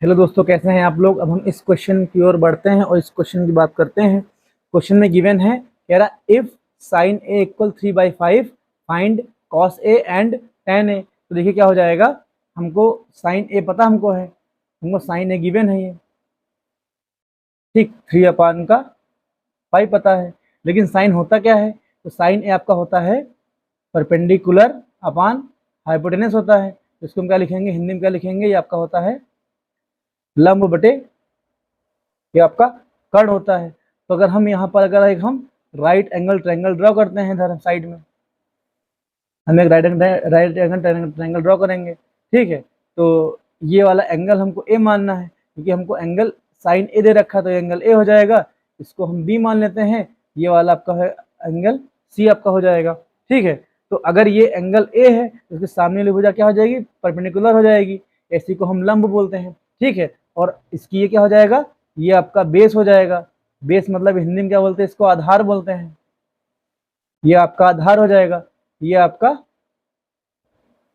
Hello दोस्तों, कैसे हैं आप लोग। अब हम इस क्वेश्चन की ओर बढ़ते हैं और इस क्वेश्चन की बात करते हैं। क्वेश्चन में गिवन है, कह रहा if sine A equal 3/5 find cos A and tan A. तो देखिए क्या हो जाएगा, हमको साइन ए पता हमको है, हमको साइन ए गिवन है ये, ठीक। 3/5 पता है, लेकिन साइन होता क्या है, तो साइन ए आपका होता है परपेंडिकुलर अपान हाइपोटेनस होता है। इसको हम क्या लिखेंगे, हिंदी में क्या लिखेंगे, ये आपका होता है लंब बटे, ये आपका कर्ण होता है। तो अगर हम यहाँ पर अगर एक हम राइट एंगल ट्रायंगल ड्रॉ करते हैं, इधर साइड में हम एक राइट एंगल ट्रायंगल ड्रॉ करेंगे, ठीक है। तो ये वाला एंगल हमको ए मानना है, क्योंकि हमको एंगल साइन ए दे रखा है, तो एंगल ए हो जाएगा। इसको हम बी मान लेते हैं, ये वाला आपका है एंगल सी आपका हो जाएगा, ठीक है। तो अगर ये एंगल ए है तो इसके सामने वाली भुजा क्या हो जाएगी, परपेंडिकुलर हो जाएगी, इसी को हम लंब बोलते हैं, ठीक है। और इसकी ये क्या हो जाएगा, ये आपका बेस हो जाएगा। बेस मतलब हिंदी में क्या बोलते हैं, इसको आधार बोलते हैं। ये आपका आधार हो जाएगा, ये आपका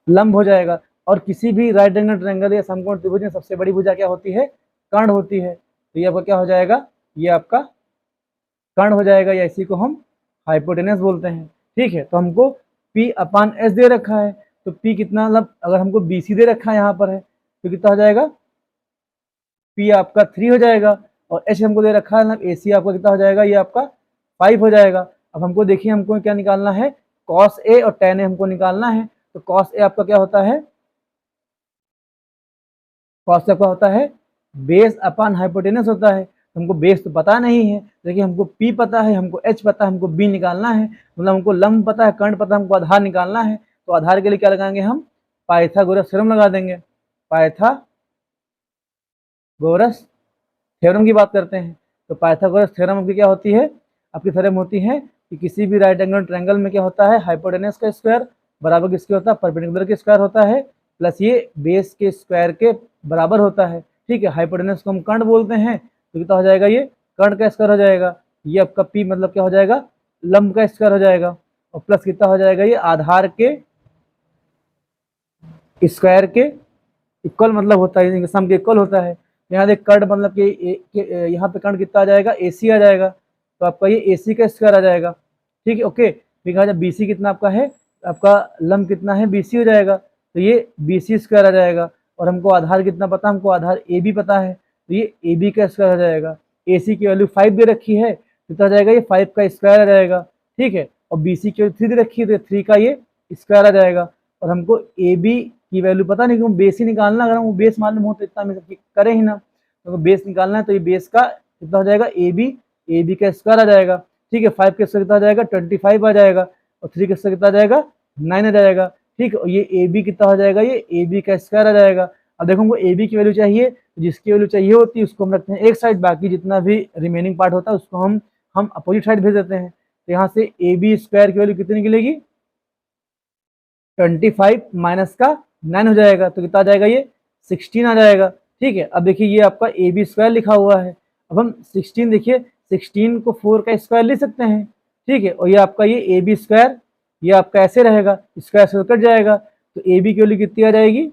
लंब हो जाएगा। और किसी भी राइट एंगल ट्रायंगल या समकोण त्रिभुज में सबसे बड़ी भुजा क्या होती है, कर्ण होती है। तो ये आपका क्या हो जाएगा, ये आपका कर्ण हो जाएगा, या इसी को हम हाइपोटेनस बोलते हैं, ठीक है। तो हमको P/S दे रखा है, तो P कितना, मतलब अगर हमको BC दे रखा है यहाँ पर है, तो कितना हो जाएगा, P आपका 3 हो जाएगा। और H हमको दे रखा है, मतलब AC आपका कितना हो जाएगा, ये आपका 5 हो जाएगा। अब हमको देखिए, हमको क्या निकालना है, cos A और tan A हमको निकालना है। तो cos A आपका क्या होता है, cos A आपका होता है बेस अपान हाइपोटेनस होता है। तो हमको बेस तो पता नहीं है, देखिए हमको P पता है, हमको H पता है, हमको B निकालना है, मतलब हमको लंब पता है, कर्ण पता है, हमको आधार निकालना है। तो आधार के लिए क्या लगाएंगे, हम पाइथागोरस थ्योरम लगा देंगे। पाइथागोरस थ्योरम की बात करते हैं। तो पाइथागोरस थ्योरम आपकी क्या होती है, आपकी थ्योरम होती है कि किसी भी राइट एंगल ट्रायंगल में क्या होता है, हाइपोटेनस का स्क्वायर बराबर किसके होता है, परपेंडिकुलर के स्क्वायर होता है, प्लस ये बेस के स्क्वायर के बराबर होता है, ठीक है। हाइपोटेनस को हम कर्ण बोलते हैं, तो कितना हो जाएगा, ये कर्ण का स्क्वायर हो जाएगा। ये आपका पी मतलब क्या हो जाएगा, लंब का स्क्वायर हो जाएगा। और प्लस कितना हो जाएगा, ये आधार के स्क्वायर के इक्वल मतलब होता है, सम के इक्वल होता है। यहाँ देख कर्ण मतलब कि यहाँ पे कर्ण कितना आ जाएगा, AC आ जाएगा। तो आपका ये AC का स्क्वायर आ जाएगा, ठीक है, ओके। फिर कहा जाए BC कितना आपका है, आपका लंब कितना है, BC हो जाएगा। तो ये BC स्क्वायर आ जाएगा। और हमको आधार कितना पता, हमको आधार AB पता है, तो ये AB का स्क्वायर आ जाएगा। AC की वैल्यू 5 दे रखी है, कितना आ जाएगा, ये 5 का स्क्वायर आ जाएगा, ठीक है। और BC की वैल्यू 3 दे रखी है, तो 3 का ये स्क्वायर आ जाएगा। और हमको AB की वैल्यू पता नहीं, क्यों बेस ही निकालना, अगर हमको बेस मालूम हो तो इतना में करें ही ना। तो बेस निकालना है, तो ये बेस का कितना हो जाएगा, AB का स्क्वायर आ जाएगा, ठीक है। 5 का स्क्वायर कितना आ जाएगा, 25 आ जाएगा। और 3 का स्क्वायर कितना आ जाएगा, 9 आ जाएगा, ठीक है। और ये AB कितना हो जाएगा, ये AB का स्क्वायर आ जाएगा। अब देखो हमको AB की वैल्यू चाहिए, तो जिसकी वैल्यू चाहिए होती है उसको हम रखते हैं एक साइड, बाकी जितना भी रिमेनिंग पार्ट होता है उसको हम अपोजिट साइड भेज देते हैं। तो यहाँ से AB स्क्वायर की वैल्यू कितनी निकलेगी, 25 माइनस का 9 हो जाएगा, तो कितना आ जाएगा, ये 16 आ जाएगा, ठीक है। अब देखिए ये आपका AB स्क्वायर लिखा हुआ है। अब हम 16 देखिए, 16 को 4 का स्क्वायर ले सकते हैं, ठीक है। और ये आपका ये AB स्क्वायर, ये आपका ऐसे रहेगा, स्क्वायर से कट जाएगा, तो AB की वैल्यू कितनी आ जाएगी,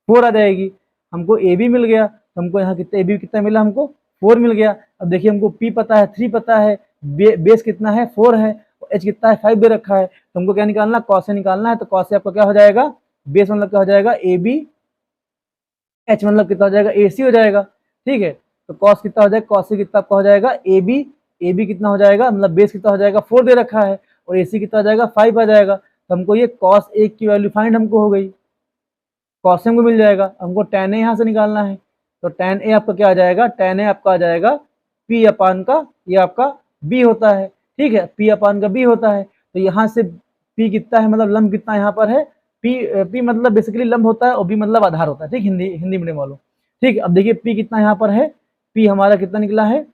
4 आ जाएगी। हमको AB मिल गया, तो हमको यहाँ कितना AB कितना मिला, हमको 4 मिल गया। अब देखिए हमको P पता है, 3 पता है, बेस कितना है, 4 है, H कितना है, 5 दे रखा है। तो हमको क्या निकालना, कॉस से निकालना है। तो कॉस से आपका क्या हो जाएगा, बेस मतलब क्या हो जाएगा AB, H मतलब कितना हो जाएगा, AC हो जाएगा, ठीक है। तो कॉस कितना हो जाएगा, कॉस से कितना आपका हो जाएगा AB कितना हो जाएगा, मतलब बेस कितना हो जाएगा, 4 दे रखा है, और AC कितना हो जाएगा, 5 आ जाएगा। तो हमको ये कॉस A की वैल्यू फाइंड हमको हो गई, कॉस से हमको मिल जाएगा। हमको tan A यहाँ से निकालना है, तो tan A आपका क्या आ जाएगा, tan A आपका आ जाएगा P अपान का, ये आपका B होता है, ठीक है, P अपान का B होता है। तो यहाँ से P कितना है, मतलब लंब कितना यहाँ पर है, P मतलब बेसिकली लंब होता है, और B मतलब आधार होता है, ठीक, हिंदी मीडियम वालों, ठीक है। अब देखिए P कितना यहाँ पर है, P हमारा कितना निकला है,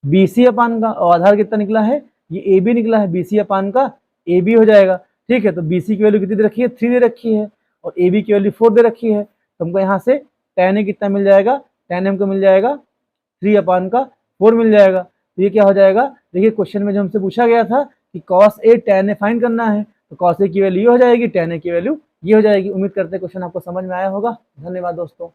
BC अपान का, और आधार कितना निकला है, ये AB निकला है, BC अपान का AB हो जाएगा, ठीक है। तो BC की वैल्यू कितनी दे रखी है, 3 दे रखी है, और AB की वैल्यू 4 दे रखी है। तो हमको यहाँ से tan A कितना मिल जाएगा, tan A हमको मिल जाएगा 3 अपान का 4 मिल जाएगा। तो ये क्या हो जाएगा, देखिए क्वेश्चन में जो हमसे पूछा गया था कि cos A tan A find करना है, तो cos A की वैल्यू ये हो जाएगी, tan A की वैल्यू ये हो जाएगी। उम्मीद करते हैं क्वेश्चन आपको समझ में आया होगा। धन्यवाद दोस्तों।